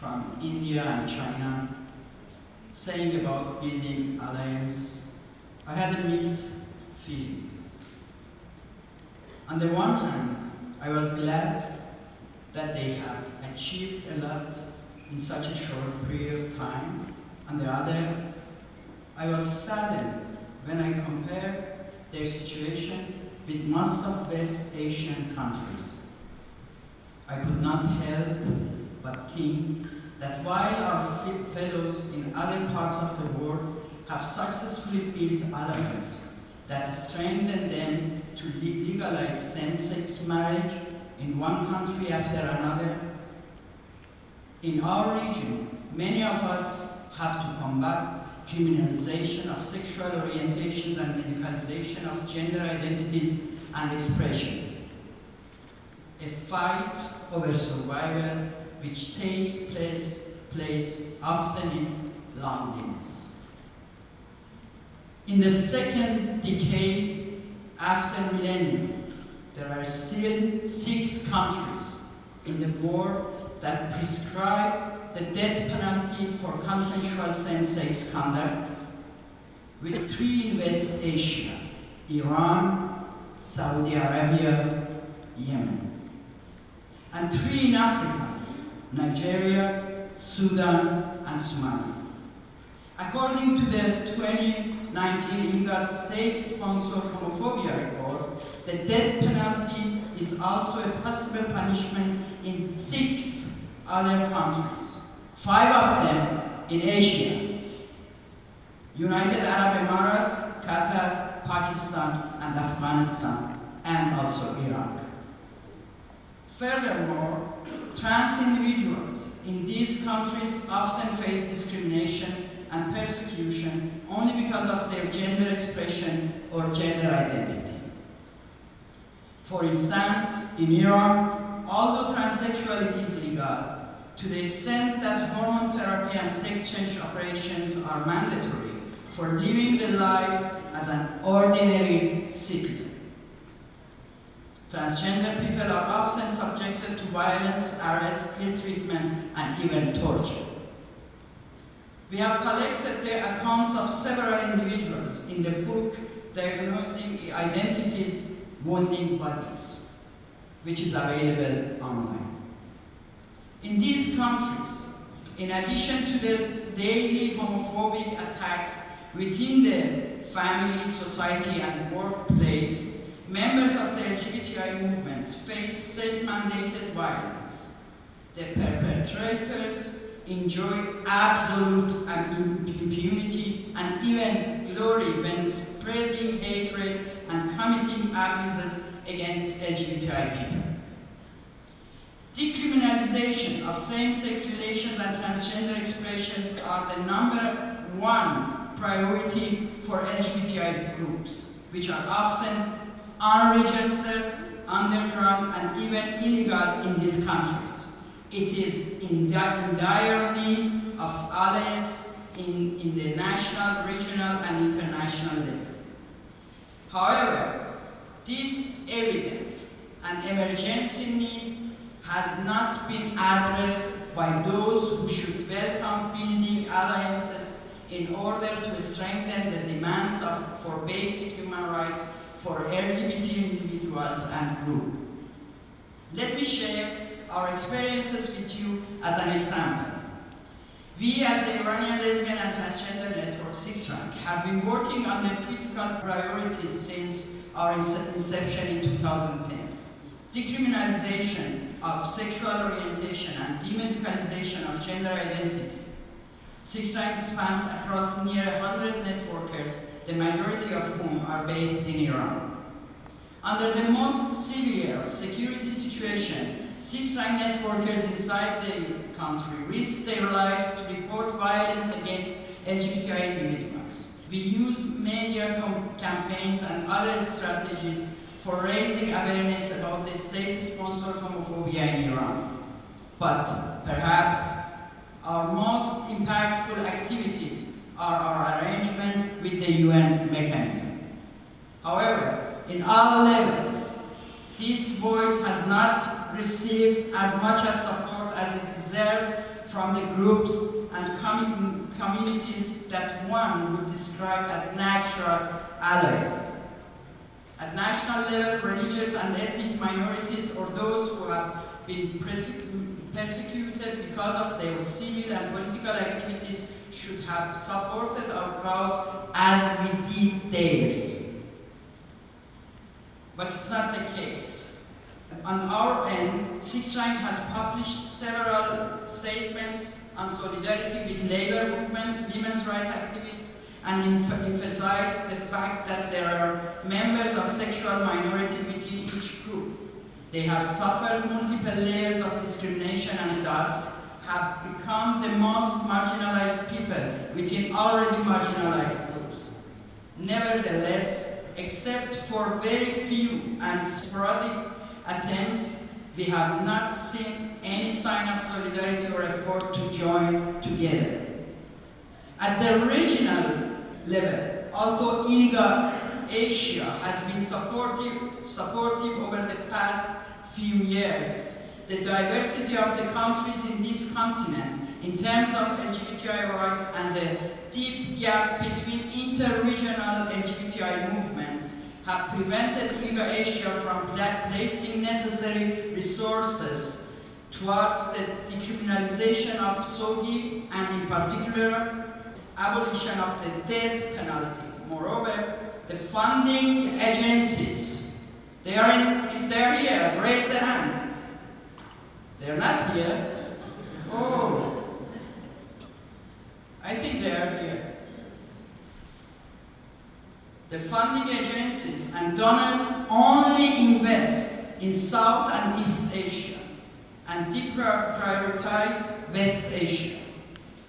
from India and China saying about building alliance, I had a mixed feeling. On the one hand, I was glad that they have achieved a lot in such a short period of time. On the other, I was saddened when I compared their situation with most of West Asian countries. I could not help but think that while our fellows in other parts of the world have successfully built alliances that strengthen them to legalize same-sex marriage in one country after another, in our region, many of us have to combat criminalization of sexual orientations and medicalization of gender identities and expressions. A fight over survival which takes place often in loneliness. In the second decade after millennium, there are still 6 countries in the world that prescribe the death penalty for consensual same-sex conduct, with 3 in West Asia: Iran, Saudi Arabia, Yemen, and 3 in Africa: Nigeria, Sudan, and Somalia. According to the 2019 ILGA state-sponsored homophobia report, the death penalty is also a possible punishment in 6 other countries, 5 of them in Asia: United Arab Emirates, Qatar, Pakistan, and Afghanistan, and also Iraq. Furthermore, trans individuals in these countries often face discrimination and persecution only because of their gender expression or gender identity. For instance, in Iran, although transsexuality is legal, to the extent that hormone therapy and sex change operations are mandatory for living the life as an ordinary citizen, transgender people are often subjected to violence, arrest, ill treatment, and even torture. We have collected the accounts of several individuals in the book Diagnosing Identities, Wounding Bodies, which is available online. In these countries, in addition to the daily homophobic attacks within the family, society, and workplace, members of the LGBTI movements face state-mandated violence. The perpetrators enjoy absolute impunity and even glory when spreading hatred and committing abuses against LGBTI people. Decriminalization of same-sex relations and transgender expressions are the #1 priority for LGBTI groups, which are often unregistered, underground, and even illegal in these countries. It is in dire need of allies in the national, regional, and international level. However, this evident and emergency need has not been addressed by those who should welcome building alliances in order to strengthen the demands for basic human rights for LGBT individuals and groups. Let me share our experiences with you as an example. We, as the Iranian Lesbian and Transgender Network 6 Rank, have been working on the critical priorities since our inception in 2010. Decriminalization of sexual orientation and demedicalization of gender identity. 6 Rank spans across near 100 networkers, the majority of whom are based in Iran. Under the most severe security situation, 6 Rank networkers inside the country risk their lives to report violence against LGBTI individuals. We use media campaigns and other strategies for raising awareness about the state-sponsored homophobia in Iran. But perhaps our most impactful activities are our arrangement with the UN mechanism. However, in all levels, this voice has not received as much as support as it deserves from the groups and communities that one would describe as natural allies. At national level, religious and ethnic minorities or those who have been persecuted because of their civil and political activities should have supported our cause as we did theirs. But it's not the case. On our end, Sixth Rank has published several statements on solidarity with labor movements, women's rights activists, and emphasized the fact that there are members of sexual minority within each group. They have suffered multiple layers of discrimination and thus have become the most marginalized people within already marginalized groups. Nevertheless, except for very few and sporadic attempts, we have not seen any sign of solidarity or effort to join together. At the regional level, although ILGA Asia has been supportive over the past few years, the diversity of the countries in this continent in terms of LGBTI rights and the deep gap between inter-regional LGBTI movements have prevented ILGA Asia from placing necessary resources towards the decriminalization of SOGI and in particular abolition of the death penalty. Moreover, the funding agencies, they're here, raise their hand. They're not here. Oh, I think they are here. The funding agencies and donors only invest in South and East Asia and deprioritize West Asia.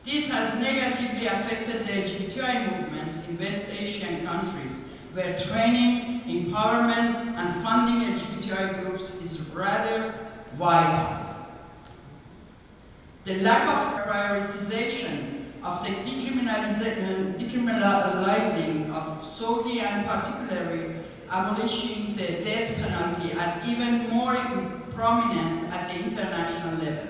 This has negatively affected the LGBTI movements in West Asian countries, where training, empowerment, and funding LGBTI groups is rather vital. The lack of prioritization of the decriminalizing of SOGI and particularly abolishing the death penalty as even more prominent at the international level.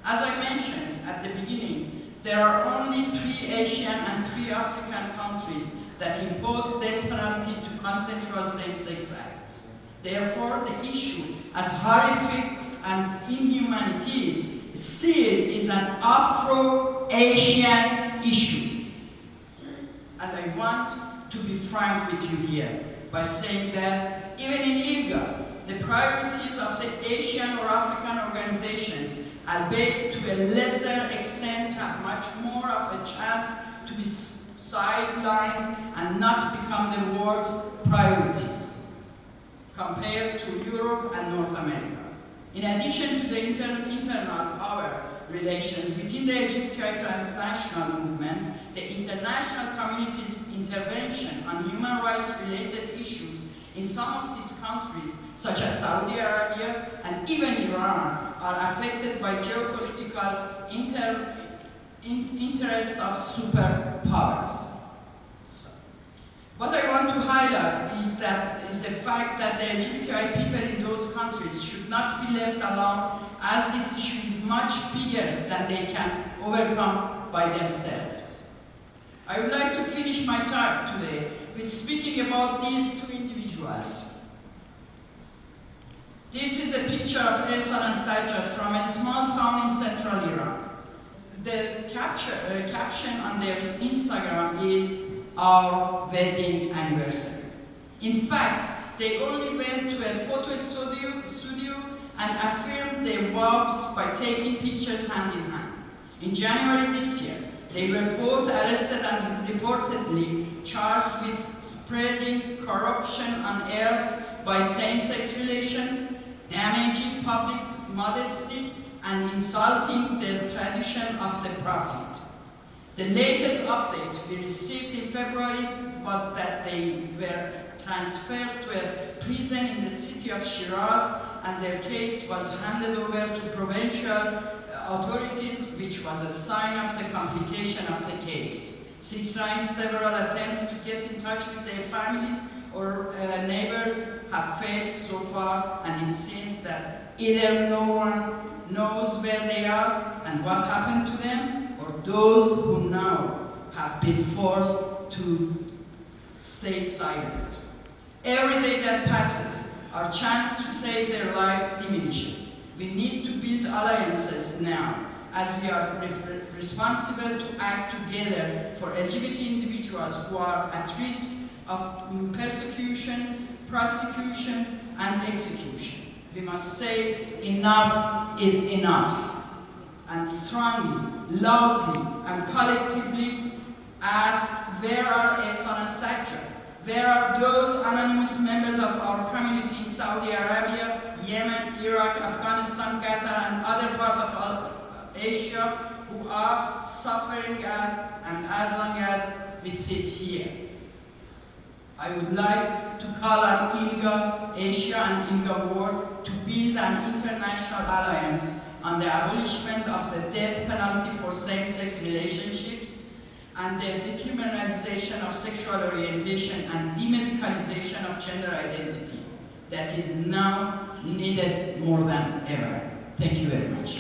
As I mentioned at the beginning, there are only 3 Asian and 3 African countries that impose death penalty to consensual same-sex acts. Therefore, the issue, as horrific and inhumane it is, still is an Afro-Asian issue. And I want to be frank with you here by saying that even in ILGA, the priorities of the Asian or African organizations, albeit to a lesser extent, have much more of a chance to be sidelined and not become the world's priorities compared to Europe and North America. In addition to the internal power relations within the LGBTI transnational movement, the international community's intervention on human rights related issues in some of these countries, such as Saudi Arabia and even Iran, are affected by geopolitical interests of superpowers. What I want to highlight is the fact that the LGBTI people in those countries should not be left alone, as this issue is much bigger than they can overcome by themselves. I would like to finish my talk today with speaking about these 2 individuals. This is a picture of Ehsan and Sajjad from a small town in central Iran. The caption on their Instagram is "Our wedding anniversary." In fact, they only went to a photo studio and affirmed their vows by taking pictures hand in hand. In January this year, they were both arrested and reportedly charged with spreading corruption on earth by same-sex relations, damaging public modesty, and insulting the tradition of the Prophet. The latest update we received in February was that they were transferred to a prison in the city of Shiraz, and their case was handed over to provincial authorities, which was a sign of the complication of the case. Sixth Rank several attempts to get in touch with their families or neighbors have failed so far, and it seems that either no one knows where they are and what happened to them, or those who now have been forced to stay silent. Every day that passes, our chance to save their lives diminishes. We need to build alliances now, as we are responsible to act together for LGBT individuals who are at risk of persecution, prosecution, and execution. We must say enough is enough, and strongly, loudly, and collectively ask, where are Ehsan and Sajjad? Where are those anonymous members of our community in Saudi Arabia, Yemen, Iraq, Afghanistan, Qatar, and other parts of Asia who are suffering as long as we sit here? I would like to call on ILGA Asia and ILGA World to build an international alliance on the abolishment of the death penalty for same-sex relationships and the decriminalization of sexual orientation and demedicalization of gender identity that is now needed more than ever. Thank you very much.